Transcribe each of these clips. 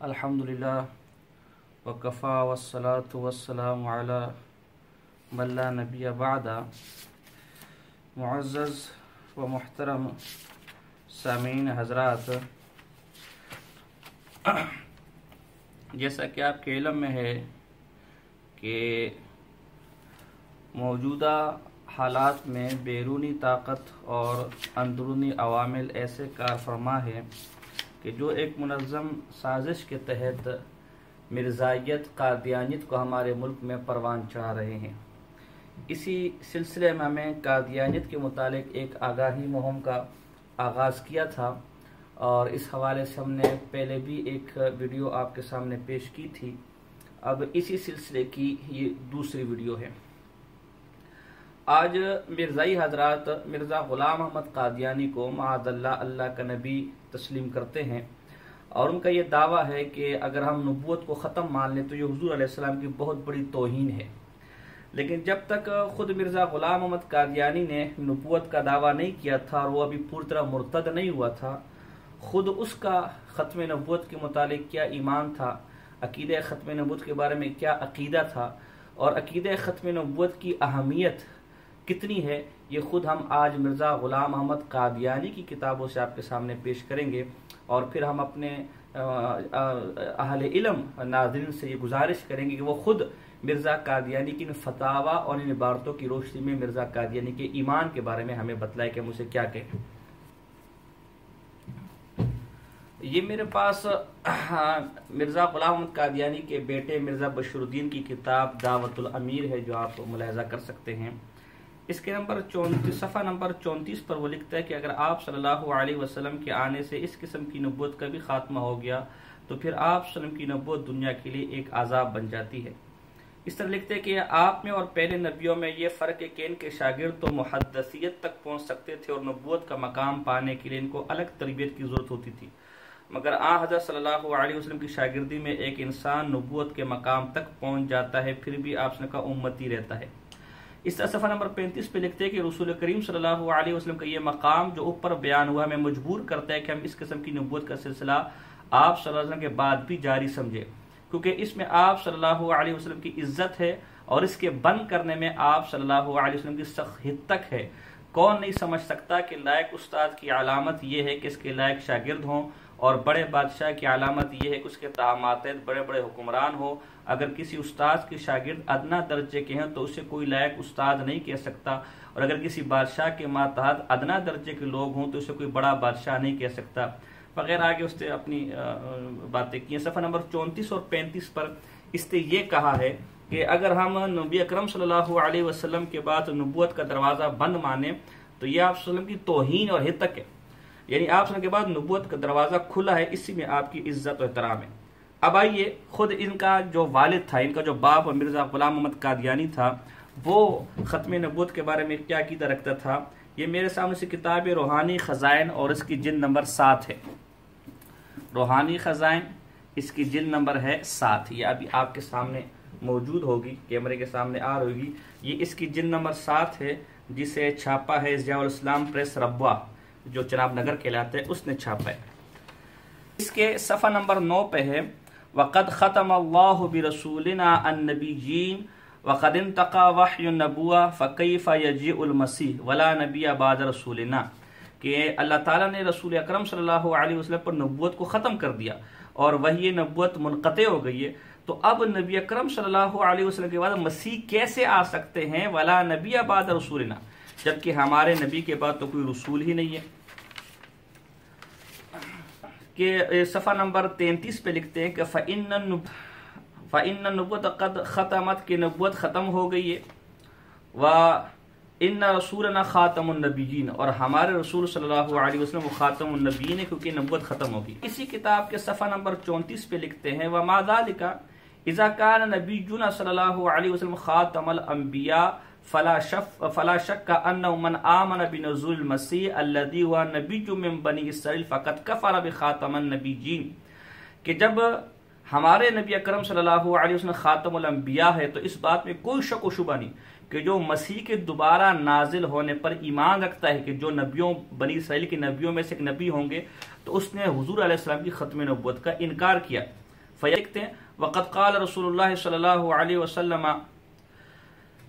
الحمدللہ وکفا والصلاة والسلام علی من لا نبی بعد۔ معزز و محترم سامعین حضرات، جیسا کہ آپ کے علم میں ہے کہ موجودہ حالات میں بیرونی طاقت اور اندرونی عوامل ایسے کار فرما ہے کہ جو ایک منظم سازش کے تحت مرزائیت قادیانیت کو ہمارے ملک میں پروان چڑھا رہے ہیں۔ اسی سلسلے میں ہمیں قادیانیت کے متعلق ایک آگاہی مہم کا آغاز کیا تھا، اور اس حوالے سے ہم نے پہلے بھی ایک ویڈیو آپ کے سامنے پیش کی تھی۔ اب اسی سلسلے کی یہ دوسری ویڈیو ہے۔ آج مرزائی حضرات مرزا غلام احمد قادیانی کو معاذ اللہ کا نبی تسلیم کرتے ہیں، اور ان کا یہ دعویٰ ہے کہ اگر ہم نبوت کو ختم مان لیں تو یہ حضور علیہ السلام کی بہت بڑی توہین ہے۔ لیکن جب تک خود مرزا غلام احمد قادیانی نے نبوت کا دعویٰ نہیں کیا تھا اور وہ ابھی پوری طرح مرتد نہیں ہوا تھا، خود اس کا ختم نبوت کے متعلق کیا ایمان تھا، عقیدہ ختم نبوت کے بارے میں کیا عقیدہ تھا، اور عقیدہ ختم نبوت کی اہمیت کتنی ہے، یہ خود ہم آج مرزا غلام احمد قادیانی کی کتابوں سے آپ کے سامنے پیش کریں گے، اور پھر ہم اپنے اہل علم ناظرین سے یہ گزارش کریں گے کہ وہ خود مرزا قادیانی کی ان فتاوی اور ان عبارتوں کی روشنی میں مرزا قادیانی کے ایمان کے بارے میں ہمیں بتلائے کہ ہم اسے کیا کہیں۔ یہ میرے پاس مرزا غلام احمد قادیانی کے بیٹے مرزا بشیر الدین کی کتاب دعوت الامیر ہے، جو آپ ملاحظہ کر سکتے ہیں۔ اس کے صفحہ نمبر 34 پر وہ لکھتا ہے کہ اگر آپ صلی اللہ علیہ وسلم کے آنے سے اس قسم کی نبوت کا بھی خاتمہ ہو گیا تو پھر آپ صلی اللہ علیہ وسلم کی نبوت دنیا کے لیے ایک عذاب بن جاتی ہے۔ اس طرح لکھتے ہیں کہ آپ میں اور پہلے نبیوں میں یہ فرق ہے کہ ان کے شاگرد تو محدثیت تک پہنچ سکتے تھے اور نبوت کا مقام پانے کے لیے ان کو الگ تربیت کی ضرورت ہوتی تھی، مگر حضرت صلی اللہ علیہ وسلم کی شاگردی میں ایک انسان نبوت کے مقام تک پہنچ جاتا ہے پھر بھی آپ صلی اللہ علیہ وسلم کا امتی رہتا ہے۔ اس طرح صفحہ نمبر 35 پہ لکھتے ہیں کہ رسول کریم صلی اللہ علیہ وسلم کا یہ مقام جو اوپر بیان ہوا ہمیں مجبور کرتا ہے کہ ہم اس قسم کی نبوت کا سلسلہ آپ صلی اللہ علیہ وسلم کے بعد بھی جاری سمجھے، کیونکہ اس میں آپ صلی اللہ علیہ وسلم کی عزت ہے اور اس کے بند کرنے میں آپ صلی اللہ علیہ وسلم کی سخت حدت ہے۔ کون نہیں سمجھ سکتا کہ لائق استاد کی علامت یہ ہے کہ اس کے لائق شاگرد ہوں، اور بڑے بادشاہ کی علامت یہ ہے کہ اس کے ماتحت بڑے بڑے حکمران ہو۔ اگر کسی استاد کے شاگرد ادنا درجے کے ہیں تو اسے کوئی لائق استاد نہیں کہہ سکتا، اور اگر کسی بادشاہ کے ماتحت ادنا درجے کے لوگ ہوں تو اسے کوئی بڑا بادشاہ نہیں کہہ سکتا، وغیرہ۔ آگے اس نے اپنی باتیں کی ہیں۔ صفحہ نمبر 34 اور 35 پر اس نے یہ کہا ہے کہ اگر ہم نبی اکرم صلی اللہ علیہ وسلم کے بعد نبوت کا دروازہ بند مانیں تو یہ آپ صلی اللہ علیہ وسلم کی توہین اور ہتک ہے، یعنی آپ صلی اللہ علیہ وسلم کے بعد نبوت کا دروازہ کھلا ہے، اسی میں آپ کی عزت و احترام ہے۔ اب آئیے، خود ان کا جو والد تھا، ان کا جو باپ مرزا غلام احمد قادیانی تھا، وہ ختم نبوت کے بارے میں کیا عقیدہ رکھتا تھا۔ یہ میرے سامنے سے کتاب روحانی خزائن اور اس کی جلد نمبر 7 ہے۔ روحانی خزائن، اس کی جلد نمبر ہے 7، یہ ابھی آپ کے سامنے موجود ہوگی، کیمرے کے سامنے آ رہی ہوگی۔ یہ اس کی جلد نمبر 7 ہے، جسے چھاپا ہے ضیاء الاسلام پریس ربوہ، جو چناب نگر کہلاتا ہے، اس نے چھاپا ہے۔ اس کے صفحہ نمبر 9 پہ ہے وَقَدْ خَتَمَ اللَّهُ بِرَسُولِنَا النَّبِيِّينَ وَقَدْ انْتَقَى وَحْيُ النَّبُوَّةِ فَكَيْفَ يَجِيءُ الْمَسِيحُ وَلَا نَبِيَّ بَعْدَ رَسُولِنَا، کہ اللہ تعالیٰ نے رسول اکرم صلی اللہ علیہ وسلم پر نبوت کو ختم کر دیا اور وحی نبوت منقطع ہو گئی ہے، تو اب نبی اکرم صلی اللہ علیہ وسلم کے بعد مسیح کیسے آ سکتے ہیں؟ وَلَا نَبِيَّ بَعْدَ رَسُولِنَا، جبکہ ہمارے نبی کے بعد تو کوئی رسول ہی نہیں ہے۔ کہ صفحہ نمبر 33 پہ لکھتے ہیں کہ فَإِنَّ النُّبُوَّةَ قَدْ خَتَمَتْ، کہ نبوت ختم ہو گئی ہے، وَإِنَّ رَسُولَنَا خَاتَمُ النَّبِيِّينَ، اور ہمارے رسول صلی اللہ علیہ وسلم وہ خاتم النبیین ہے، کیونکہ نبوت ختم ہوگی۔ اسی کتاب کے صفحہ نمبر 34 پہ لکھتے ہیں وَمَا ذَلِكَ إِذَا كَانَ نَبِيُّنَا صلی اللہ علیہ وسلم خاتم الانبیاء فلا شک انه من آمن بنزول المسیح الذي هو نبی من بنی اسرائیل فقد کفر بخاتم النبیین، کہ جب ہمارے نبی اکرم صلی اللہ علیہ وسلم خاتم الانبیاء ہے تو اس بات میں کوئی شک و شبہ نہیں کہ جو مسیح کے دوبارہ نازل ہونے پر ایمان رکھتا ہے کہ جو نبیوں بنی اسرائیل کے نبیوں میں سے ایک نبی ہوں گے، تو اس نے حضور علیہ السلام کی ختم نبوت کا انکار کیا۔ فیکتے ہیں وقد قال رسول اللہ صلی اللہ علیہ وسلم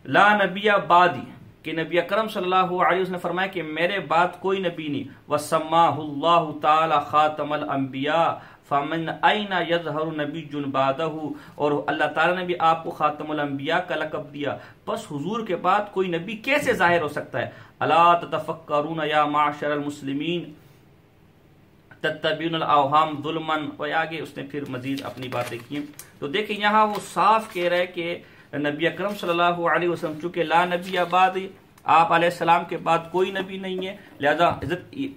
لا نبی بعدی کہ نبی اکرم صلی اللہ علیہ وسلم نے فرمایا کہ میرے بعد کوئی نبی نہیں. وسماہ اللہ تعالی خاتم الانبیاء فمن اینا یظہر نبی بعدہ اور اللہ تعالیٰ نے بھی آپ کو خاتم الانبیاء کا لقب دیا پس حضور کے بعد کوئی نبی کیسے ظاہر ہو سکتا ہے. الا تتفکرون یا معاشر المسلمین تتبعون الاوہام ظلما و آگے اس نے پھر مزید اپنی باتیں کی. تو دیکھیں یہاں وہ صاف کہہ رہے کہ نبی اکرم صلی اللہ علیہ وسلم چونکہ لا نبی بعد آپ علیہ السلام کے بعد کوئی نبی نہیں ہے لہذا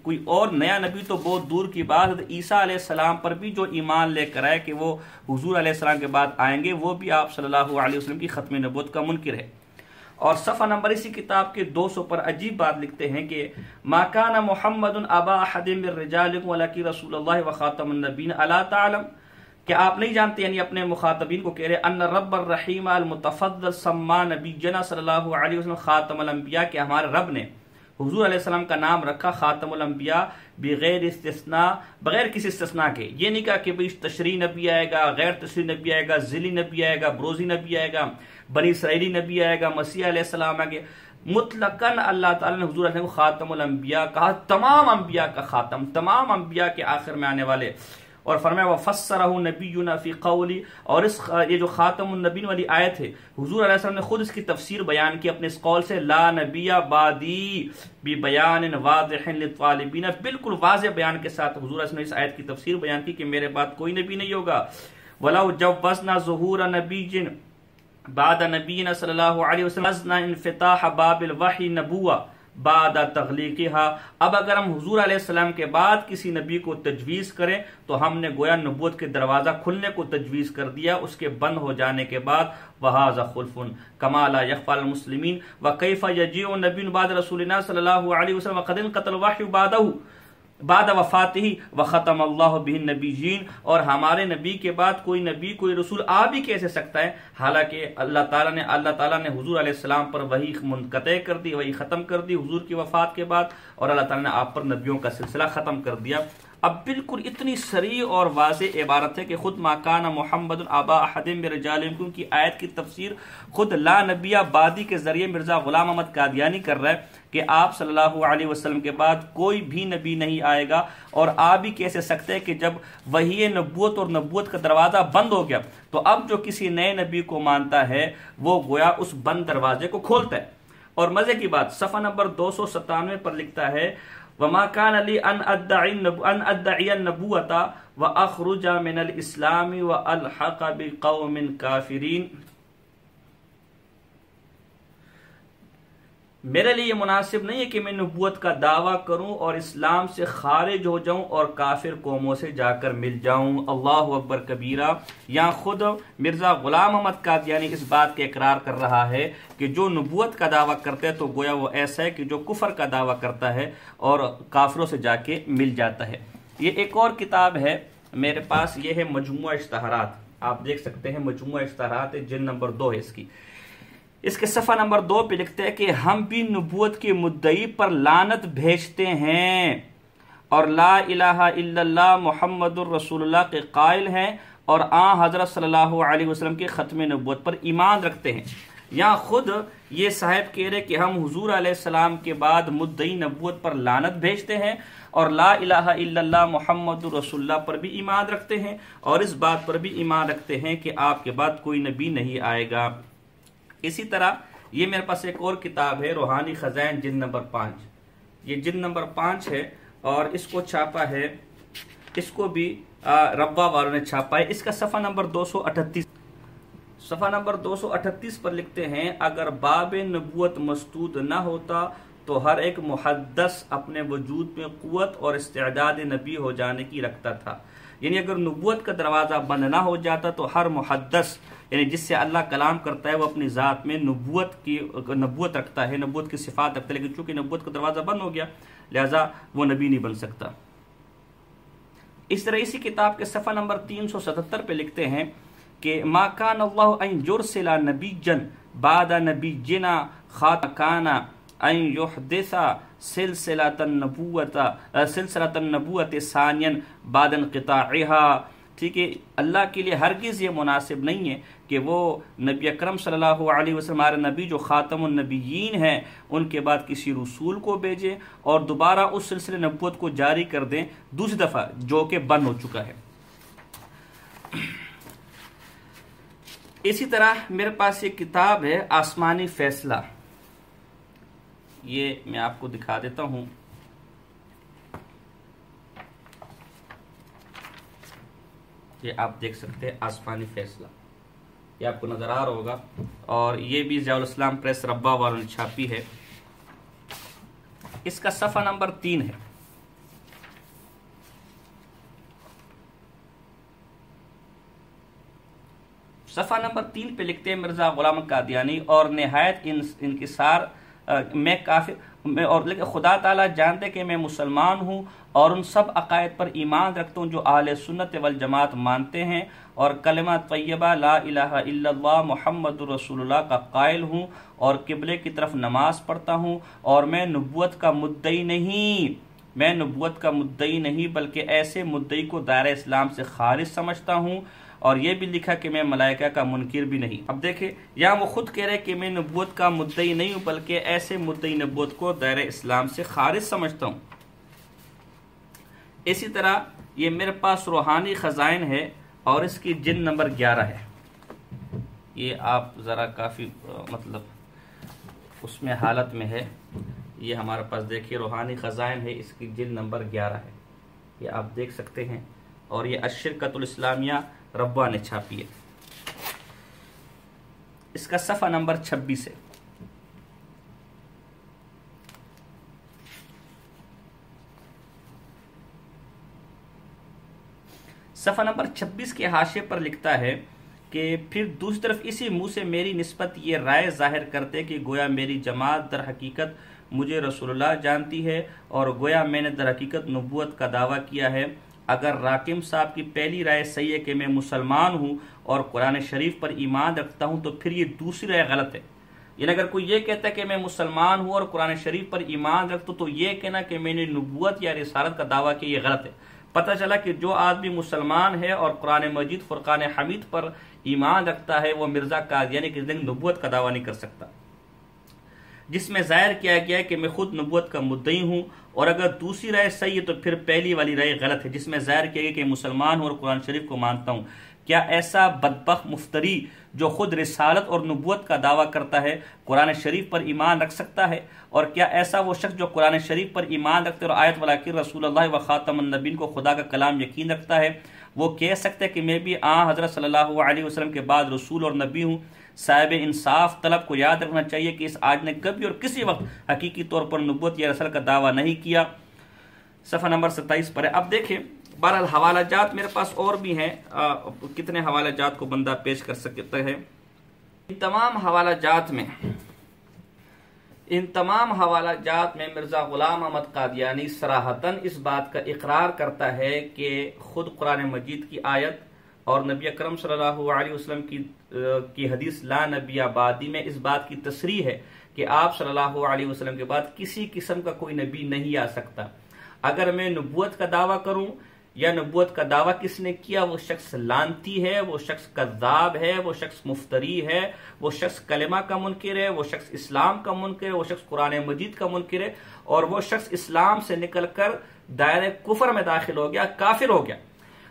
کوئی اور نیا نبی تو بہت دور کی بات. حضرت عیسیٰ علیہ السلام پر بھی جو ایمان لے کر آئے کہ وہ حضور علیہ السلام کے بعد آئیں گے وہ بھی آپ صلی اللہ علیہ وسلم کی ختم نبوت کا منکر ہے. اور صفحہ نمبر اسی کتاب کے 200 پر عجیب بات لکھتے ہیں کہ ما کان محمد ابا احد من رجالکم ولکن رسول اللہ وخاتم النبیین الا تعلم کہ آپ نہیں جانتے یعنی اپنے مخاطبین کو کہہ رہے ان رب الرحیم المتفضل سما نبینا صلی اللہ علیہ وسلم خاتم الانبیاء کہ ہمارے رب نے حضور علیہ السلام کا نام رکھا خاتم الانبیاء بغیر استثناء بغیر کسی استثناء کے. یہ نہیں کہا کہ بھئی تشریع نبی آئے گا غیر تشریع نبی آئے گا ذیلی نبی آئے گا بروزی نبی آئے گا بنی اسرائیلی نبی آئے گا مسیح علیہ السلام آئے گا. مطلقاً اللہ تعالیٰ نے حضور علیہ السلام کو خاتم الانبیاء کہا تمام انبیاء کا خاتم تمام انبیاء کے آخر میں آنے والے. اور فرمایا وفسرہ نبینا فی قولی اور یہ جو خاتم النبیین والی آیت ہے حضور علیہ السلام نے خود اس کی تفسیر بیان کی اپنے اس قول سے لا نبی بعدی ببیان واضح للطالبین بالکل واضح بیان کے ساتھ حضور علیہ السلام نے اس آیت کی تفسیر بیان کی کہ میرے بعد کوئی نبی نہیں ہوگا. ولو جوزنا ظہور نبی بعد نبینا صلی اللہ علیہ وسلم انفتاح باب الوحی نبوہ بعد تغلیقها اب اگر ہم حضور علیہ السلام کے بعد کسی نبی کو تجویز کریں تو ہم نے گویا نبوت کے دروازہ کھلنے کو تجویز کر دیا اس کے بند ہو جانے کے بعد. وَهَذَا خُلْفٌ كَمَا لَا يَخْفَى عَلَى الْمُسْلِمِينَ وَكَيْفَ يَجِيءُ نَبِيٌّ بَعْدَ رَسُولِنَا صلی اللہ علیہ وسلم وَقَدْ انْقَطَعَ الْوَحْيُ بَعْدَهُ بعد وفاتہ وختم اللہ بہ النبیین اور ہمارے نبی کے بعد کوئی نبی کوئی رسول آ بھی کیسے سکتا ہے حالانکہ اللہ تعالیٰ نے حضور علیہ السلام پر وحی منقطع کر دی وحی ختم کر دی حضور کی وفات کے بعد اور اللہ تعالیٰ نے آپ پر نبیوں کا سلسلہ ختم کر دیا. اب بالکل اتنی صریح اور واضح عبارت ہے کہ خود ما کان محمد ابا احد من رجالکم کی آیت کی تفسیر خود لا نبی بعدی کے ذریعے مرزا غلام احمد قادیانی کر رہا ہے کہ آپ صلی اللہ علیہ وسلم کے بعد کوئی بھی نبی نہیں آئے گا اور آ بھی کیسے سکتے ہیں کہ جب وحی نبوت اور نبوت کا دروازہ بند ہو گیا تو اب جو کسی نئے نبی کو مانتا ہے وہ گویا اس بند دروازے کو کھولتا ہے. اور مزے کی بات صفحہ نمبر 297 پر لکھتا ہے وما كان لي ان ادعي النبوة واخرج من الاسلام والحق بقوم كافرين میرے لیے یہ مناسب نہیں ہے کہ میں نبوت کا دعویٰ کروں اور اسلام سے خارج ہو جاؤں اور کافر قوموں سے جا کر مل جاؤں. اللہ اکبر کبیرہ. یہاں خود مرزا غلام احمد قادیانی اس بات کے اقرار کر رہا ہے کہ جو نبوت کا دعویٰ کرتا ہے تو گویا وہ ایسا ہے کہ جو کفر کا دعویٰ کرتا ہے اور کافروں سے جا کے مل جاتا ہے. یہ ایک اور کتاب ہے میرے پاس یہ ہے مجموعہ اشتہارات آپ دیکھ سکتے ہیں مجموعہ اشتہارات جلد نمبر 2 ہے اس کی. اس کے صفحہ نمبر 2 پہ لکھتے ہیں کہ ہم بھی نبوت کے مدعی پر لعنت بھیجتے ہیں اور لا الہ الا اللہ محمد الرسول اللہ کے قائل ہیں اور حضرت صلی اللہ علیہ وسلم کے ختم نبوت پر ایمان رکھتے ہیں. یہاں خود یہ صاحب کہہ رہے کہ ہم حضور علیہ السلام کے بعد مدعی نبوت پر لعنت بھیجتے ہیں اور لا الہ الا اللہ محمد رسول اللہ پر بھی ایمان رکھتے ہیں اور اس بات پر بھی ایمان رکھتے ہیں کہ آپ کے بعد کوئی نبی نہیں آئے گا. اسی طرح یہ میرے پاس ایک اور کتاب ہے روحانی خزائن جلد نمبر 5. یہ جلد نمبر 5 ہے اور اس کو چھاپا ہے اس کو بھی ربا والوں نے چھاپا ہے. اس کا صفحہ نمبر 238 پر لکھتے ہیں اگر باب نبوت مسدود نہ ہوتا تو ہر ایک محدث اپنے وجود میں قوت اور استعداد نبی ہو جانے کی رکھتا تھا. یعنی اگر نبوت کا دروازہ بند نہ ہو جاتا تو ہر محدث یعنی جس سے اللہ کلام کرتا ہے وہ اپنی ذات میں نبوت رکھتا ہے نبوت کی صفات رکھتا ہے لیکن چونکہ نبوت کا دروازہ بند ہو گیا لہذا وہ نبی نہیں بن سکتا. اس طرح اسی کتاب کے صفحہ نمبر 377 پہ لکھتے ہیں کہ ما کان اللہ ان یرسل نبیا بعد نبینا خاتکان ان یحدث سلسلۃ النبوۃ ثانیا بعد انقطاعها ٹھیک ہے، اللہ کے لیے ہرگز یہ مناسب نہیں ہے کہ وہ نبی اکرم صلی اللہ علیہ وسلم، ہمارے نبی جو خاتم النبیین ہیں، ان کے بعد کسی رسول کو بھیجیں اور دوبارہ اس سلسلے نبوت کو جاری کر دیں دوسری دفعہ، جو کہ بند ہو چکا ہے۔ اسی طرح میرے پاس ایک کتاب ہے آسمانی فیصلہ، یہ میں آپ کو دکھا دیتا ہوں۔ یہ آپ دیکھ سکتے ہیں آسمانی فیصلہ، یہ آپ کو نظر آ رہا ہوگا، اور یہ بھی ضیاء الاسلام پریس ربا والوں نے چھاپی ہے۔ اس کا صفحہ نمبر 3 ہے۔ صفحہ نمبر 3 پہ لکھتے ہیں مرزا غلام قادیانی، اور نہایت انکسار میں کافر اور لیکن خدا تعالیٰ جانتے کہ میں مسلمان ہوں اور ان سب عقائد پر ایمان رکھتا ہوں جو اہل سنت والجماعت مانتے ہیں، اور کلمہ طیبہ لا الہ الا اللہ محمد رسول اللہ کا قائل ہوں، اور قبلے کی طرف نماز پڑھتا ہوں، اور میں نبوت کا مدعی نہیں بلکہ ایسے مدعی کو دائرہ اسلام سے خارج سمجھتا ہوں، اور یہ بھی لکھا کہ میں ملائکہ کا منکر بھی نہیں۔ اب دیکھیں یہاں وہ خود کہہ رہے کہ میں نبوت کا مدعی نہیں ہوں بلکہ ایسے مدعی نبوت کو دائرہ اسلام سے خارج سمجھتا ہوں۔ اسی طرح یہ میرے پاس روحانی خزائن ہے اور اس کی جلد نمبر 11 ہے۔ یہ آپ ذرا کافی مطلب اس میں حالت میں ہے، یہ ہمارے پاس دیکھیے روحانی خزائن ہے، اس کی جلد نمبر 11 ہے، یہ آپ دیکھ سکتے ہیں، اور یہ الشرکۃ الاسلامیہ ربا نے چھاپی ہے۔ اس کا صفحہ نمبر 26 ہے۔ صفحہ نمبر 26 کے حاشیے پر لکھتا ہے کہ پھر دوسری طرف اسی منہ سے میری نسبت یہ رائے ظاہر کرتے کہ گویا میری جماعت در حقیقت مجھے رسول اللہ جانتی ہے، اور گویا میں نے در حقیقت نبوت کا دعویٰ کیا ہے۔ اگر راکم صاحب کی پہلی رائے صحیح ہے کہ میں مسلمان ہوں اور قرآن شریف پر ایمان رکھتا ہوں، تو پھر یہ دوسری رائے غلط ہے۔ یعنی اگر کوئی یہ کہتا ہے کہ میں مسلمان ہوں اور قرآن شریف پر ایمان رکھتا ہوں، تو یہ کہنا کہ میں نے نبوت یا رسالت کا دعویٰ کیا یہ غلط ہے۔ پتہ چلا کہ جو آدمی مسلمان ہے اور قرآن مجید فرقان حمید پر ایمان رکھتا ہے، وہ مرزا قادیانی کی زندگی نبوت کا دعویٰ نہیں کر سکتا، جس میں ظاہر کیا گیا ہے کہ میں خود نبوت کا مدعی ہوں، اور اگر دوسری رائے صحیح ہے تو پھر پہلی والی رائے غلط ہے، جس میں ظاہر کیا گیا کہ مسلمان ہوں اور قرآن شریف کو مانتا ہوں۔ کیا ایسا بدبخت مفتری جو خود رسالت اور نبوت کا دعویٰ کرتا ہے قرآن شریف پر ایمان رکھ سکتا ہے؟ اور کیا ایسا وہ شخص جو قرآن شریف پر ایمان رکھتے اور آیت ولاکن رسول اللہ و خاتم النبیین کو خدا کا کلام یقین رکھتا ہے، وہ کہہ سکتا ہے کہ میں بھی حضرت صلی اللہ علیہ وسلم کے بعد رسول اور نبی ہوں؟ صاحب انصاف طلب کو یاد رکھنا چاہیے کہ اس آج نے کبھی اور کسی وقت حقیقی طور پر نبوت یا رسالت کا دعویٰ نہیں کیا۔ صفحہ نمبر 27 پر ہے۔ اب دیکھیں بہرحال حوالہ جات میرے پاس اور بھی ہیں، کتنے حوالہ جات کو بندہ پیش کر سکتا ہے۔ ان تمام حوالہ جات میں مرزا غلام احمد قادیانی صراحتاً اس بات کا اقرار کرتا ہے کہ خود قرآن مجید کی آیت اور نبی اکرم صلی اللہ علیہ وسلم کی حدیث لا نبی بعدی میں اس بات کی تصریح ہے کہ آپ صلی اللہ علیہ وسلم کے بعد کسی قسم کا کوئی نبی نہیں آ سکتا۔ اگر میں نبوت کا دعویٰ کروں یا نبوت کا دعویٰ کس نے کیا، وہ شخص لانتی ہے، وہ شخص کذاب ہے، وہ شخص مفتری ہے، وہ شخص کلمہ کا منکر ہے، وہ شخص اسلام کا منکر ہے، وہ شخص قرآن مجید کا منکر ہے، اور وہ شخص اسلام سے نکل کر دائرہ کفر میں داخل ہو گیا، کافر ہو گیا۔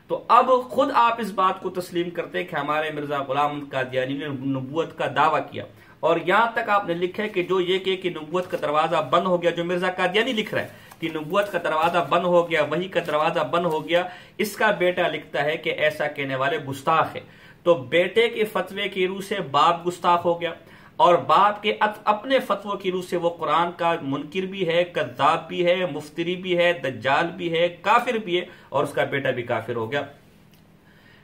تو اب خود آپ اس بات کو تسلیم کرتے کہ ہمارے مرزا غلام قادیانی نے نبوت کا دعویٰ کیا، اور یہاں تک آپ نے لکھا ہے کہ جو یہ کہ نبوت کا دروازہ بند ہو گیا، جو مرزا قادیانی لکھ رہا ہے کہ نبوت کا دروازہ بند ہو گیا، وحی کا دروازہ بند ہو گیا، اس کا بیٹا لکھتا ہے کہ ایسا کہنے والے گستاخ ہے۔ تو بیٹے کے فتوے کی روح سے باپ گستاخ ہو گیا، اور باپ کے اپنے فتووں کی روح سے وہ قرآن کا منکر بھی ہے، کذاب بھی ہے، مفتری بھی ہے، دجال بھی ہے، کافر بھی ہے، اور اس کا بیٹا بھی کافر ہو گیا۔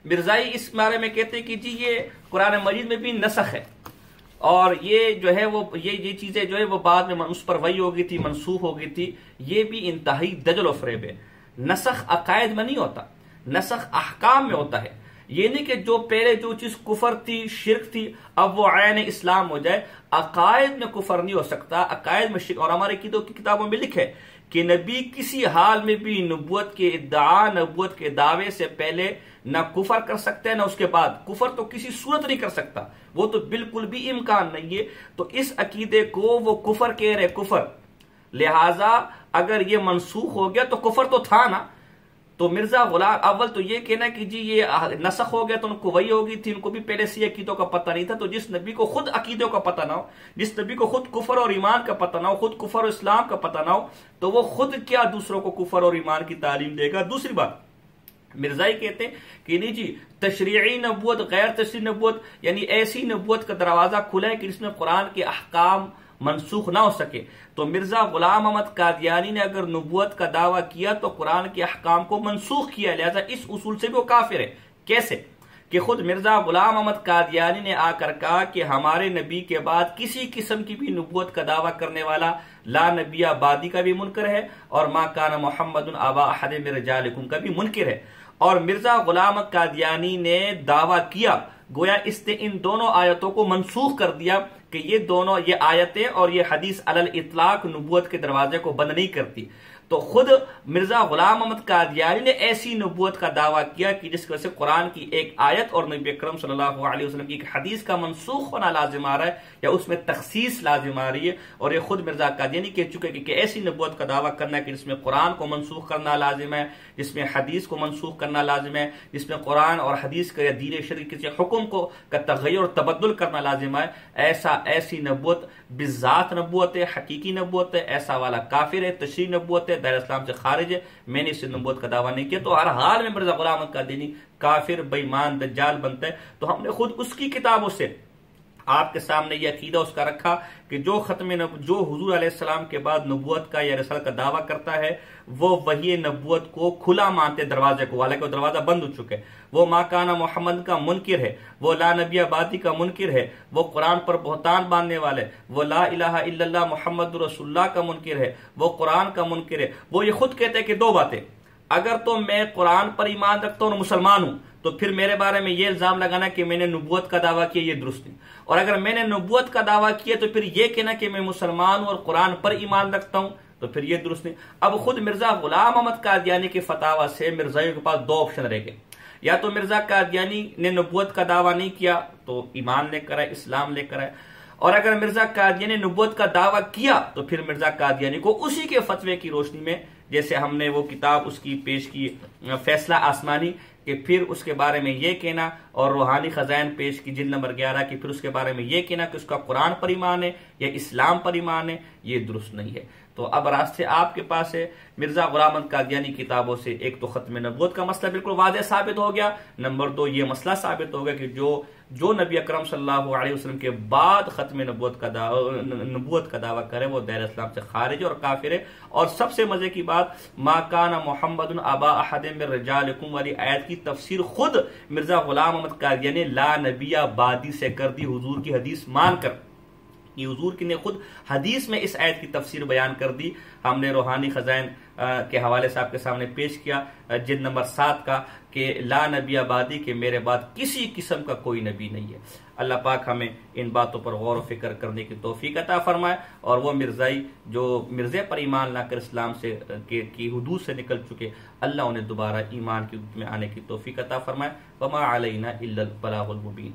مرزائی اس بارے میں کہتے ہیں کہ جی یہ قرآن مجید میں بھی نسخ ہے، اور یہ جو ہے وہ یہ چیزیں جو ہے وہ بعد میں اس پر وحی ہو گئی تھی، منسوخ ہو گئی تھی۔ یہ بھی انتہائی دجل و فریب ہے۔ نسخ عقائد میں نہیں ہوتا، نسخ احکام میں ہوتا ہے۔ یہ نہیں کہ جو پہلے جو چیز کفر تھی، شرک تھی، اب وہ عین اسلام ہو جائے۔ عقائد میں کفر نہیں ہو سکتا، عقائد میں شرک۔ اور ہمارے کتابوں میں لکھے کہ نبی کسی حال میں بھی نبوت کے ادعا، نبوت کے دعوے سے پہلے نہ کفر کر سکتا ہے نہ اس کے بعد۔ کفر تو کسی صورت نہیں کر سکتا، وہ تو بالکل بھی امکان نہیں ہے۔ تو اس عقیدے کو وہ کفر کہہ رہے، کفر۔ لہٰذا اگر یہ منسوخ ہو گیا تو کفر تو تھا نا۔ تو مرزا غلام اول تو یہ کہنا کہ جی یہ نسخ ہو گیا تو ان کو وہی ہوگی تھی، ان کو بھی پہلے سے عقیدوں کا پتہ نہیں تھا۔ تو جس نبی کو خود عقیدوں کا پتہ نہ ہو، جس نبی کو خود کفر اور ایمان کا پتہ نہ ہو، خود کفر اور اسلام کا پتہ نہ ہو، تو وہ خود کیا دوسروں کو کفر اور ایمان کی تعلیم دے گا؟ دوسری بات، مرزائی کہتے ہیں کہ نہیں جی تشریعی نبوت، غیر تشریعی نبوت، یعنی ایسی نبوت کا دروازہ کھلا ہے کہ جس میں قرآن کے احکام منسوخ نہ ہو سکے۔ تو مرزا غلام احمد قادیانی نے اگر نبوت کا دعویٰ کیا تو قرآن کے احکام کو منسوخ کیا، لہذا اس اصول سے بھی وہ کافر ہے۔ کیسے؟ کہ خود مرزا غلام احمد قادیانی نے آ کر کہا کہ ہمارے نبی کے بعد کسی قسم کی بھی نبوت کا دعویٰ کرنے والا لا نبی آبادی کا بھی منکر ہے، اور ما کان محمد ابا احد من رجالکم کا بھی منکر ہے۔ اور مرزا غلام احمد قادیانی نے دعویٰ کیا گویا اس نے ان دونوں آیتوں کو منسوخ کر دیا کہ یہ دونوں، یہ آیتیں اور یہ حدیث علی الاطلاق نبوت کے دروازے کو بند نہیں کرتی۔ تو خود مرزا غلام احمد قادیانی نے ایسی نبوت کا دعویٰ کیا کہ جس کی وجہ سے قرآن کی ایک آیت اور نبی اکرم صلی اللہ علیہ وسلم کی ایک حدیث کا منسوخ ہونا لازم آ رہا ہے، یا اس میں تخصیص لازم آ رہی ہے۔ اور یہ خود مرزا قادیانی کہہ چکے کہ ایسی نبوت کا دعویٰ کرنا ہے کہ جس میں قرآن کو منسوخ کرنا لازم ہے، جس میں حدیث کو منسوخ کرنا لازم ہے، جس میں قرآن اور حدیث کا یا دین شرعی کسی حکم کو کا تغیر اور تبدل کرنا لازم ہے، ایسی نبوت بذات نبوت ہے، حقیقی نبوت ہے، ایسا والا کافر ہے، تشریعی نبوت ہے، دائرہ اسلام سے خارج ہے، میں نے اس نبوت کا دعویٰ نہیں کیا۔ تو ہر حال میں مرزا غلام احمد قادیانی کافر، بے ایمان، دجال بنتا ہے۔ تو ہم نے خود اس کی کتابوں سے آپ کے سامنے یہ عقیدہ اس کا رکھا کہ جو جو حضور علیہ السلام کے بعد نبوت کا یا رسالت کا دعویٰ کرتا ہے وہ وحی نبوت کو کھلا مانتے دروازے کو، حالانکہ وہ دروازہ بند ہو چکے۔ وہ ما کان محمد کا منکر ہے، وہ لا نبی آبادی کا منکر ہے، وہ قرآن پر بہتان باندھنے والے، وہ لا الہ الا اللہ محمد رسول اللہ کا منکر ہے، وہ قرآن کا منکر ہے۔ وہ یہ خود کہتے ہیں کہ دو باتیں، اگر تو میں قرآن پر ایمان رکھتا ہوں اور مسلمان ہوں تو پھر میرے بارے میں یہ الزام لگانا کہ میں نے نبوت کا دعویٰ کیا یہ درست نہیں، اور اگر میں نے نبوت کا دعویٰ کیا تو پھر یہ کہنا کہ میں مسلمان ہوں اور قرآن پر ایمان رکھتا ہوں تو پھر یہ درست نہیں۔ اب خود مرزا غلام احمد قادیانی کے فتاوی سے مرزائیوں کے پاس دو آپشن رہ گئے، یا تو مرزا قادیانی نے نبوت کا دعویٰ نہیں کیا تو ایمان لے کر آئے، اسلام لے کر آئے، اور اگر مرزا قادیانی نے نبوت کا دعویٰ کیا تو پھر مرزا قادیانی کو اسی کے فتوے کی روشنی میں، جیسے ہم نے وہ کتاب اس کی پیش کی فیصلہ آسمانی، کہ پھر اس کے بارے میں یہ کہنا، اور روحانی خزائن پیش کی جلد نمبر 11 کہ پھر اس کے بارے میں یہ کہنا کہ اس کا قرآن پر ایمان ہے یا اسلام پر ایمان ہے، یہ درست نہیں ہے۔ تو اب راستے آپ کے پاس ہے مرزا غلام احمد قادیانی کتابوں سے۔ ایک تو ختم نبوت کا مسئلہ بالکل واضح ثابت ہو گیا، نمبر دو یہ مسئلہ ثابت ہو گیا کہ جو نبی اکرم صلی اللہ علیہ وسلم کے بعد ختم نبوت کا دعویٰ کرے وہ دائرہ اسلام سے خارج ہے اور کافر ہے۔ اور سب سے مزے کی بات، ما کان محمد ابا احد من رجالکم والی آیت کی تفسیر خود مرزا غلام احمد قادیانی نے لا نبی آبادی سے کر دی، حضور کی حدیث مان کر۔ یہ حضور کی نے خود حدیث میں اس آیت کی تفسیر بیان کر دی۔ ہم نے روحانی خزائن کے حوالے سے آپ کے سامنے پیش کیا جلد نمبر 7 کا کہ لا نبی آبادی کے میرے بعد کسی قسم کا کوئی نبی نہیں ہے۔ اللہ پاک ہمیں ان باتوں پر غور و فکر کرنے کی توفیق عطا فرمائے، اور وہ مرزائی جو مرزے پر ایمان لا کر اسلام سے کی حدود سے نکل چکے، اللہ انہیں دوبارہ ایمان کی حدود میں آنے کی توفیق عطا فرمائے۔ وما علینا الا البلاغ المبین۔